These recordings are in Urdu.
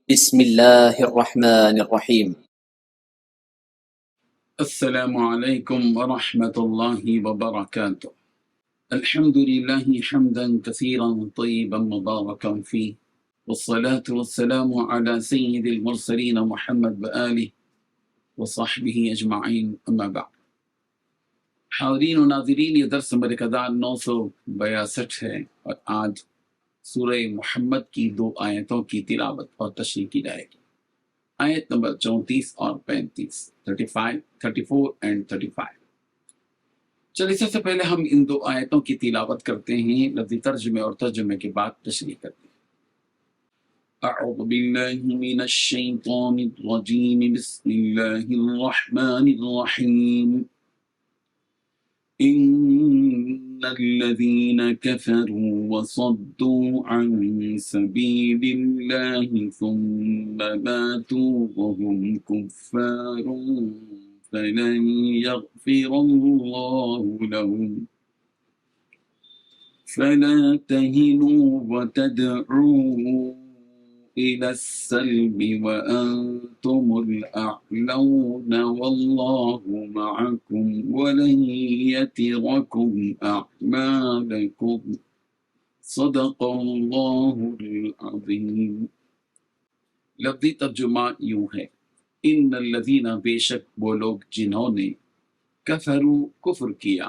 بسم الله الرحمن الرحيم. السلام عليكم ورحمة الله وبركاته. الحمد لله حمدا كثيرا طيبا مباركا فيه، والصلاة والسلام على سيد المرسلين محمد وآله وصحبه أجمعين، أما بعد. حاضرین و ناظرین، یہ درس برکدار 962 ہے اور آج سورہ محمد کی 2 آیتوں کی تلاوت اور تشریح کی جائے گی۔ آیت نمبر 34 اور 35، 34 اینڈ 35۔ چلیے سب سے پہلے ہم ان 2 آیتوں کی تلاوت کرتے ہیں، لفظی ترجمے اور ترجمے کے بعد تشریح کرتے ہیں۔ اعوذ باللہ من الشیطان الرجیم، بسم اللہ الرحمن الرحیم۔ ان الذين كفروا وصدوا عن سبيل الله ثم ماتوا وهم كفار فلن يغفر الله لهم فلا تهنوا وتدعوا إلى السلم وأنتم الأعلون والله معكم ولن يتركم أعمالكم صدق الله العظيم۔ لفظی ترجمہ یوں ہے، ان الذین، بے شک وہ لوگ جنہوں نے کفروا، کفر کیا،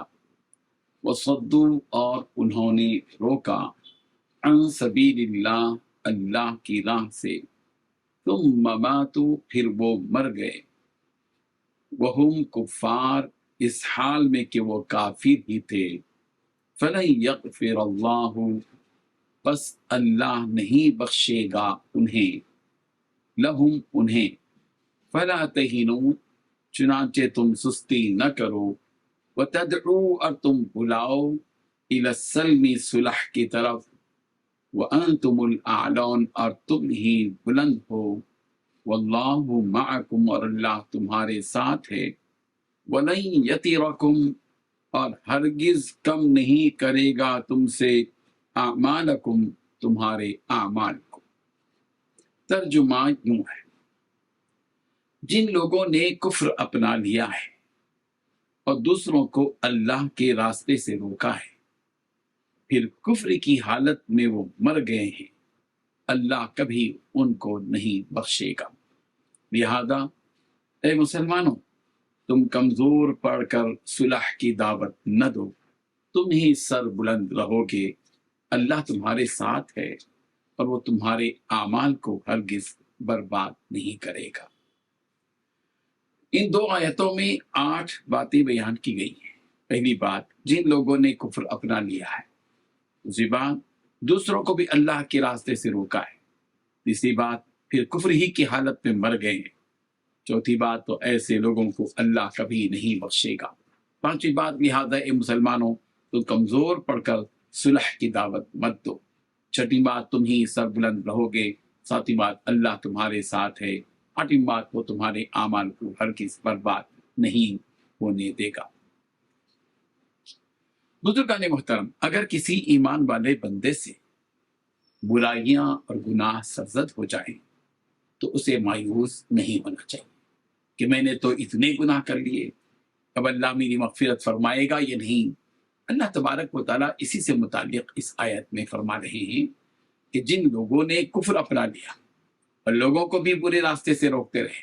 وصدوا، اور انہوں نے روکا، عن سبیل اللہ، اللہ کی راہ سے، ثم ماتوا، پھر وہ مر گئے، وہم کفار، اس حال میں کہ وہ کافر ہی تھے، فلن یغفر اللہ، پس اللہ نہیں بخشے گا انہیں، لہم انہیں، فلا تہنوا، چنانچہ تم سستی نہ کرو، وتدعوا، اور تم بلاؤ، الی السلم، صلح کی طرف، وَأَنْتُمُ الْأَعْلَوْنَ، اور تم ہی بلند ہو، وَاللَّهُ مَعَكُمْ، اور اللہ تمہارے ساتھ ہے، وَلَن يَتِرَكُمْ، اور ہرگز کم نہیں کرے گا تم سے، اعمالکم، تمہارے اعمال کو۔ ترجمہ یوں ہے، جن لوگوں نے کفر اپنا لیا ہے اور دوسروں کو اللہ کے راستے سے روکا ہے، پھر کفر کی حالت میں وہ مر گئے ہیں، اللہ کبھی ان کو نہیں بخشے گا۔ لہذا اے مسلمانوں، تم کمزور پڑ کر صلح کی دعوت نہ دو، تم ہی سر بلند رہو گے، اللہ تمہارے ساتھ ہے اور وہ تمہارے اعمال کو ہرگز برباد نہیں کرے گا۔ ان 2 آیتوں میں 8 باتیں بیان کی گئی ہیں۔ پہلی بات، جن لوگوں نے کفر اپنا لیا ہے۔ دوسری بات، دوسروں کو بھی اللہ کے راستے سے روکا ہے۔ تیسری بات، پھر کفر ہی کی حالت میں مر گئے ہیں۔ چوتھی بات، تو ایسے لوگوں کو اللہ کبھی نہیں بخشے گا۔ پانچویں بات، لہذا اے مسلمانوں، تم کمزور پڑ کر صلح کی دعوت مت دو۔ چھٹی بات، تم ہی سر بلند رہو گے۔ ساتویں بات، اللہ تمہارے ساتھ ہے۔ آٹھویں بات، وہ تمہارے اعمال کو ہرگز برباد نہیں ہونے دے گا۔ بزرگان محترم، اگر کسی ایمان والے بندے سے برائیاں اور گناہ سرزد ہو جائیں تو اسے مایوس نہیں ہونا چاہیے کہ میں نے تو اتنے گناہ کر لیے، اب اللہ میری مغفرت فرمائے گا یا نہیں۔ اللہ تبارک و تعالیٰ اسی سے متعلق اس آیت میں فرما رہے ہیں کہ جن لوگوں نے کفر اپنا لیا اور لوگوں کو بھی برے راستے سے روکتے رہے،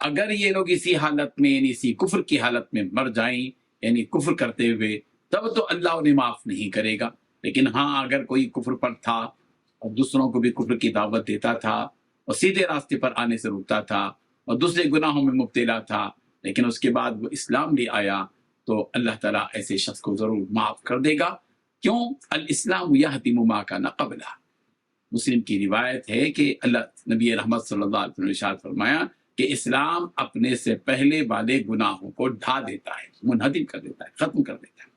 اگر یہ لوگ اسی حالت میں، یعنی اسی کفر کی حالت میں مر جائیں، یعنی کفر کرتے ہوئے، تب تو اللہ انہیں معاف نہیں کرے گا۔ لیکن ہاں، اگر کوئی کفر پر تھا اور دوسروں کو بھی کفر کی دعوت دیتا تھا اور سیدھے راستے پر آنے سے روکتا تھا اور دوسرے گناہوں میں مبتلا تھا، لیکن اس کے بعد وہ اسلام لے آیا، تو اللہ تعالیٰ ایسے شخص کو ضرور معاف کر دے گا۔ کیوں؟ الاسلام یہدم ما کان قبلہ۔ مسلم کی روایت ہے کہ اللہ نبی رحمت صلی اللہ علیہ وسلم نے ارشاد فرمایا کہ اسلام اپنے سے پہلے والے گناہوں کو ڈھا دیتا ہے، منہدم کر دیتا ہے، ختم کر دیتا ہے۔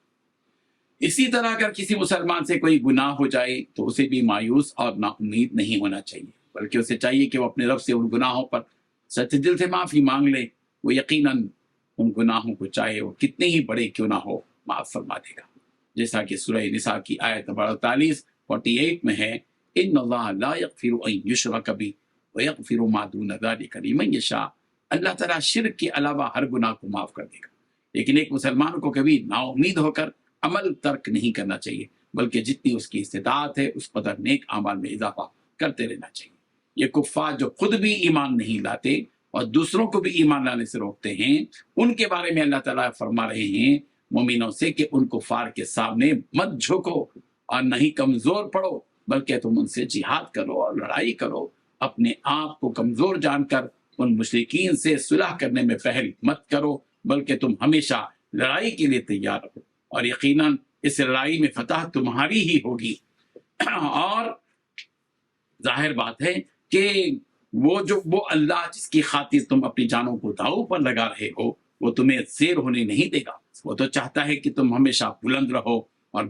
اسی طرح اگر کسی مسلمان سے کوئی گناہ ہو جائے تو اسے بھی مایوس اور نا امید نہیں ہونا چاہیے، بلکہ اسے چاہیے کہ وہ اپنے رب سے ان گناہوں پر سچے دل سے معافی مانگ لے۔ وہ یقیناً ان گناہوں کو چاہے وہ کتنے ہی بڑے کیوں نہ ہو، معاف فرما دے گا، جیسا کہ سورہ نساء کی آیت نمبر 48 میں ہے، ان اللہ لا یغفر ان یشرک بہ وَيَغْفِرُ مَا دُونَ ذَلِكَ لِمَن يَشَاءُ، اللہ تعالیٰ شرک کے علاوہ ہر گناہ کو معاف کر دے گا۔ لیکن ایک مسلمان کو کبھی نا امید ہو کر عمل ترک نہیں کرنا چاہیے، بلکہ جتنی اس کی استطاعت ہے اس قدر نیک اعمال میں اضافہ کرتے رہنا چاہیے۔ یہ کفار جو خود بھی ایمان نہیں لاتے اور دوسروں کو بھی ایمان لانے سے روکتے ہیں، ان کے بارے میں اللہ تعالیٰ فرما رہے ہیں مومنوں سے کہ ان کفار کے سامنے مت جھکو اور نہ ہی کمزور پڑو، بلکہ تم ان سے جہاد کرو اور لڑائی کرو۔ اپنے آپ کو کمزور جان کر ان مشرکین سے صلح کرنے میں پہل مت کرو، بلکہ تم ہمیشہ لڑائی کے لیے تیار رہو، اور یقیناً اس لڑائی میں فتح تمہاری ہی ہوگی۔ اور ظاہر بات ہے کہ وہ اللہ جس کی خاطر تم اپنی جانوں کو داؤ پر لگا رہے ہو، وہ تمہیں زیر ہونے نہیں دے گا۔ وہ تو چاہتا ہے کہ تم ہمیشہ بلند رہو اور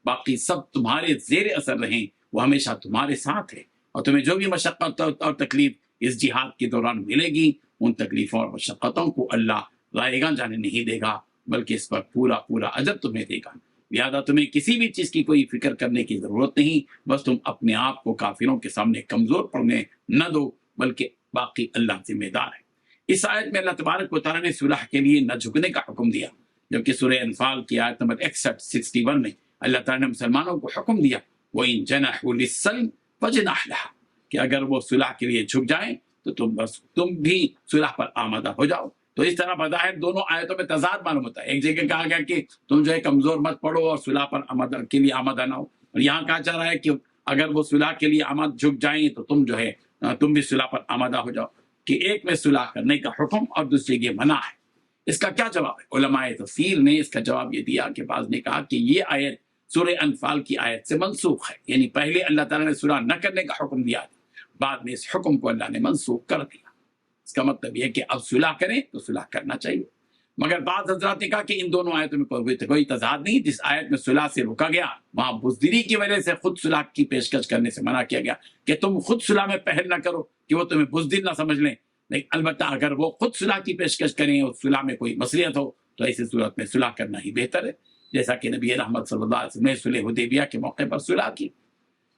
باقی سب تمہارے زیر اثر رہیں۔ وہ ہمیشہ تمہارے ساتھ ہے، اور تمہیں جو بھی مشقت اور تکلیف اس جہاد کے دوران ملے گی، ان تکلیفوں اور مشقتوں کو اللہ رائیگاں جانے نہیں دے گا، بلکہ اس پر پورا اجر تمہیں دے گا۔ لہذا تمہیں کسی بھی چیز کی کوئی فکر کرنے کی ضرورت نہیں، بس تم اپنے آپ کو کافروں کے سامنے کمزور پڑنے نہ دو، بلکہ باقی اللہ ذمہ دار ہے۔ اس آیت میں اللہ تبارک و تعالیٰ نے صلح کے لیے نہ جھکنے کا حکم دیا، جبکہ سورہ انفال کی آیت نمبر 61 میں اللہ تعالیٰ نے مسلمانوں کو حکم دیا وَإِن جَنَحُوا لِلسَّلْمِ فَجْنَحْ لَهَا، کہ اگر وہ صلح کے لیے جھک جائیں تو تم بھی صلح پر آمادہ ہو جاؤ۔ تو اس طرح بظاہر دونوں آیتوں میں تضاد معلوم ہوتا ہے۔ ایک جگہ کہا گیا کہ تم جو ہے کمزور مت پڑو اور صلح پر کے لیے آمادہ نہ ہو، اور یہاں کہا جا رہا ہے کہ اگر وہ صلح کے لیے جھک جائیں تو تم جو ہے تم بھی صلح پر آمادہ ہو جاؤ، کہ ایک میں صلح کرنے کا حکم اور دوسری کے منع ہے۔ اس کا کیا جواب ہے؟ علماء تفسیر نے اس کا جواب یہ دیا کہ بعض نے کہا کہ یہ آیت سورہ انفال کی آیت سے منسوخ ہے، یعنی پہلے اللہ تعالیٰ نے صلح نہ کرنے کا حکم دیا تھا، بعد میں اس حکم کو اللہ نے منسوخ کر دیا۔ اس کا مطلب یہ کہ اب صلح کریں تو صلح کرنا چاہیے۔ مگر بعض حضرات نے کہا کہ ان دونوں آیتوں میں کوئی تضاد نہیں۔ جس آیت میں صلح سے روکا گیا وہاں بزدلی کی وجہ سے خود صلح کی پیشکش کرنے سے منع کیا گیا، کہ تم خود صلح میں پہل نہ کرو کہ وہ تمہیں بزدل نہ سمجھ لیں، لیکن البتہ اگر وہ خود صلح کی پیشکش کریں اور صلح میں کوئی مصلحت ہو تو ایسی صورت میں صلح کرنا ہی بہتر ہے، جیسا کہ نبی رحمت صلی اللہ علیہ وسلم نے صلح حدیبیہ کے موقع پر صلح کی۔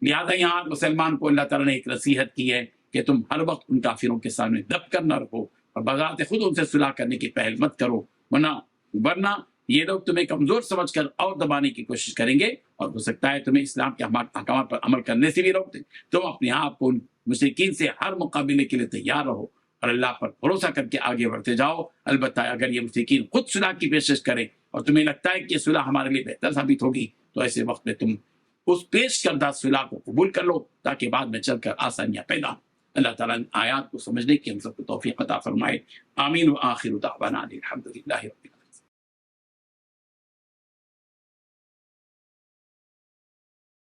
لہٰذا یہاں مسلمان کو اللہ تعالیٰ نے ایک نصیحت کی ہے کہ تم ہر وقت ان کافروں کے سامنے دب کر نہ رہو اور بذات خود ان سے صلح کرنے کی پہل مت کرو، ورنہ یہ لوگ تمہیں کمزور سمجھ کر اور دبانے کی کوشش کریں گے، اور ہو سکتا ہے تمہیں اسلام کے احکامات پر عمل کرنے سے بھی روک دیں۔ تم اپنے آپ کو ان مشرکین سے ہر مقابلے کے لیے تیار رہو اور اللہ پر بھروسہ کر کے آگے بڑھتے جاؤ۔ البتہ اگر یہ مشرکین خود صلح کی پیشکش کریں اور تمہیں لگتا ہے کہ یہ صلح ہمارے لیے بہتر ثابت ہوگی، تو ایسے وقت میں تم اس پیش کردہ صلح کو قبول کر لو، تاکہ بعد میں چل کر آسانیاں پیدا ہوں۔ اللہ تعالیٰ آیات کو سمجھنے کی ہم سب کو توفیق عطا فرمائے۔ آمین۔ وآخر دعوانا الحمد للہ رب العالمین۔